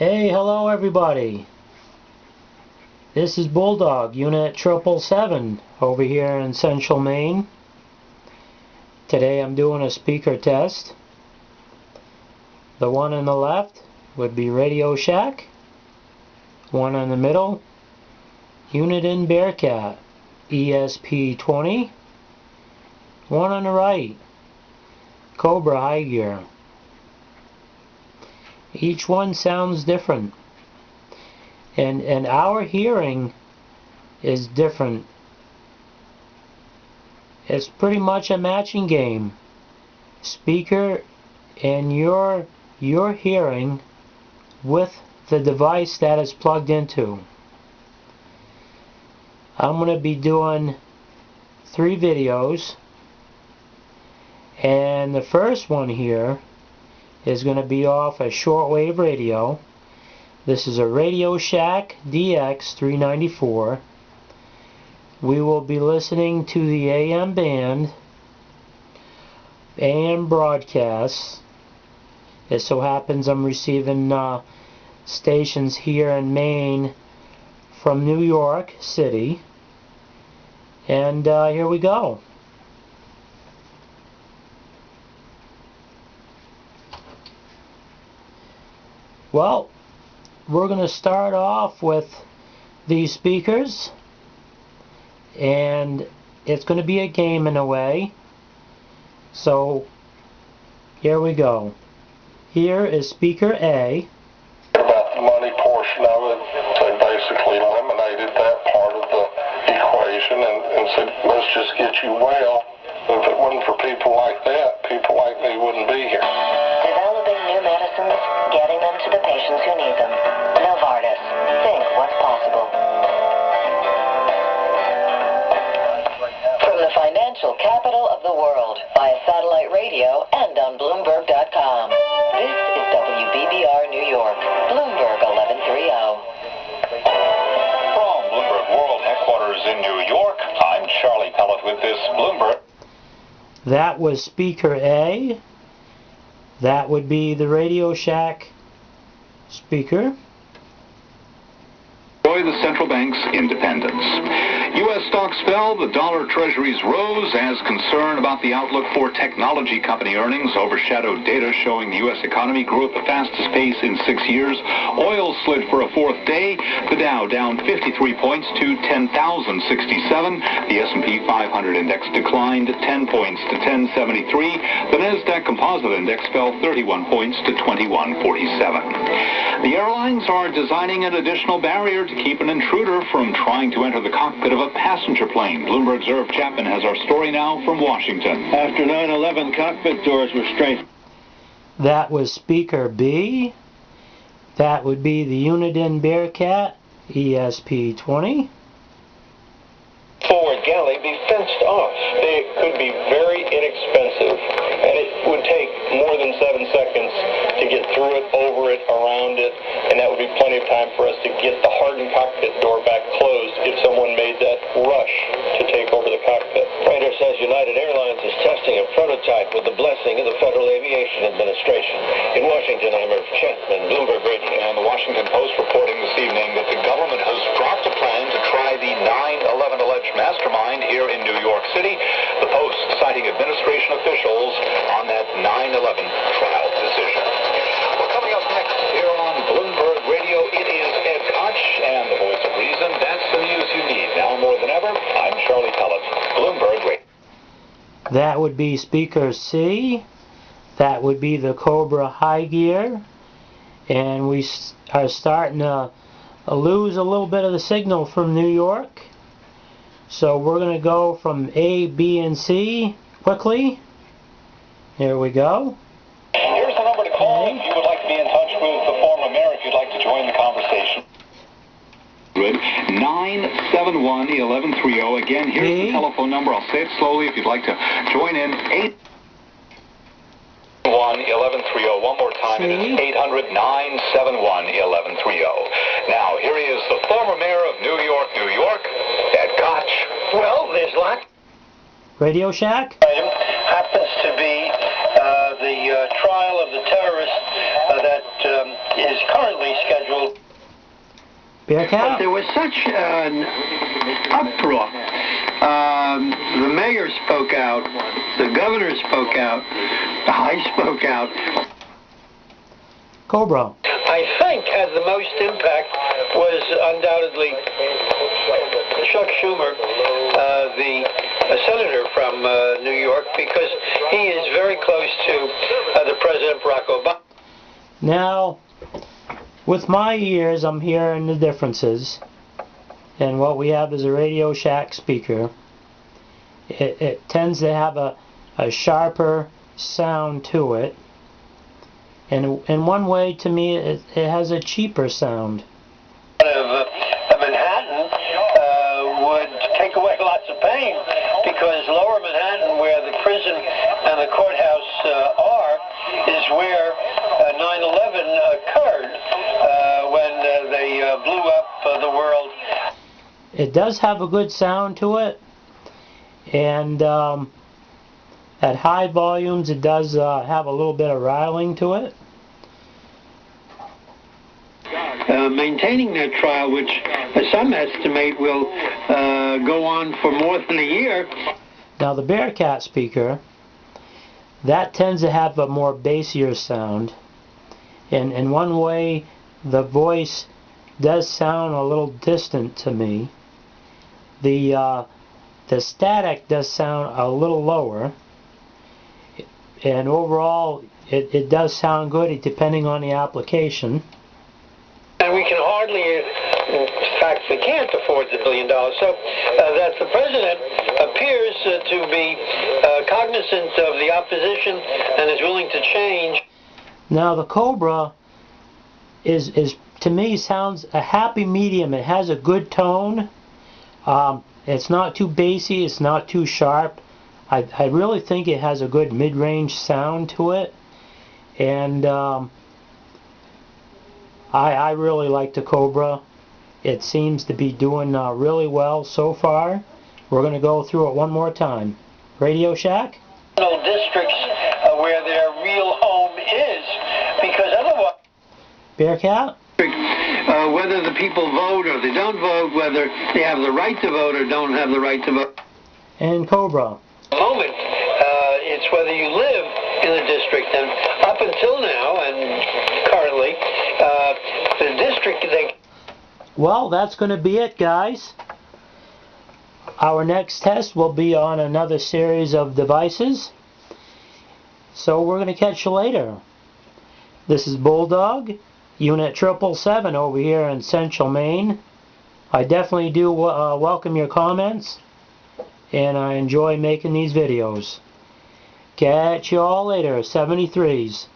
Hey, hello everybody. This is Bulldog, Unit 777 over here in Central Maine. Today I'm doing a speaker test. The one on the left would be Radio Shack. One in the middle, Uniden Bearcat ESP20. One on the right, Cobra HighGear. Each one sounds different, and our hearing is different. It's pretty much a matching game. Speaker and your hearing with the device that is plugged into. I'm going to be doing 3 videos, and the first one here is going to be off a shortwave radio. This is a Radio Shack DX394. We will be listening to the AM band, AM broadcasts. It so happens I'm receiving stations here in Maine from New York City. And here we go. Well, we're going to start off with these speakers, and it's going to be a game in a way. So here we go. Here is speaker A. About the money portion of it, they basically eliminated that part of the equation and said, let's just get you well. If it wasn't for people like that, people like me wouldn't be here. Developing new medicines, getting them to the patients who need them. Novartis. Think what's possible. From the financial capital of the world, via satellite radio and on Bloomberg.com. This is WBBR New York, Bloomberg 1130. From Bloomberg World Headquarters in New York, I'm Charlie Pellet with this Bloomberg. That was speaker A. That would be the Radio Shack speaker. Enjoy the central bank's independence. U.S. stocks fell, the dollar treasuries rose as concern about the outlook for technology company earnings overshadowed data showing the U.S. economy grew at the fastest pace in 6 years. Oil slid for a 4th day. The Dow down 53 points to 10,067. The S&P 500 index declined 10 points to 1073. The Nasdaq Composite Index fell 31 points to 2147. The airlines are designing an additional barrier to keep an intruder from trying to enter the cockpit of a passenger plane. Bloomberg's Irv Chapman has our story now from Washington. After 9/11, cockpit doors were strengthened. That was speaker B. That would be the Uniden Bearcat ESP20. Forward galley be fenced off. They could be very inexpensive, and it would take more than 7 seconds to get through it, over it, around it, and that would be plenty of time for us to get the hardened cockpit door back closed if someone made that rush to take over the cockpit. Writer says United Airlines is testing a prototype with the blessing of the Federal Aviation Administration. In Washington, I'm Irv Chapman, Bloomberg Radio. And the Washington Post reporting this evening that the government has dropped a plan to try the 9/11 alleged mastermind here in New York City. The Post citing administration officials on that 9/11 trial decision. Well, coming up next here on Bloomberg Radio, it is Ed Koch and the voice of reason. That's the news you need now more than ever. I'm Charlie Pellet, Bloomberg Radio. That would be speaker C. That would be the Cobra HighGear. And we are starting to lose a little bit of the signal from New York. So we're going to go from A, B, and C quickly. Here we go. Here's the number to call if you would like to be in touch with the former mayor, if you'd like to join the conversation. 971-1130. Again, here's the telephone number. I'll say it slowly if you'd like to join in. 871-1130. One more time. It is 800-971-1130. Now, here he is, the former mayor of New York, New York, Ed Koch. Well, there's lots. Radio Shack? Item happens to be the trial of the terrorist that is currently originally scheduled. Bearcat? But there was such an uproar. The mayor spoke out, the governor spoke out, I spoke out. Cobra. I think had the most impact was undoubtedly Chuck Schumer, the senator from New York, because he is very close to the President Barack Obama. Now, with my ears, I'm hearing the differences. And what we have is a Radio Shack speaker. It tends to have a sharper sound to it. And in one way, to me, it has a cheaper sound. Manhattan would take away lots of pain, because lower Manhattan, where the prison and the courthouse are, is where 9/11 occurred, when they blew up the world. It does have a good sound to it, and at high volumes it does have a little bit of riling to it. Maintaining that trial, which some estimate will go on for more than a year. Now the Bearcat speaker, that tends to have a more bassier sound. And in one way, the voice does sound a little distant to me. The static does sound a little lower. And overall, it does sound good depending on the application. And we can hardly, in fact, we can't afford the $1 billion. So that the president appears to be cognizant of the opposition and is willing to change. Now the Cobra is to me sounds a happy medium. It has a good tone. It's not too bassy. It's not too sharp. I really think it has a good mid-range sound to it, and I really like the Cobra. It seems to be doing really well so far. We're going to go through it one more time. Radio Shack? Districts where their real home is, because otherwise... Bearcat? Whether the people vote or they don't vote, whether they have the right to vote or don't have the right to vote. And Cobra? At the moment, it's whether you live in the district, and up until now, and currently, the district... Well, that's going to be it, guys. Our next test will be on another series of devices. So we're going to catch you later. This is Bulldog, Unit 777 over here in Central Maine. I definitely do welcome your comments, and I enjoy making these videos. Catch you all later, 73s.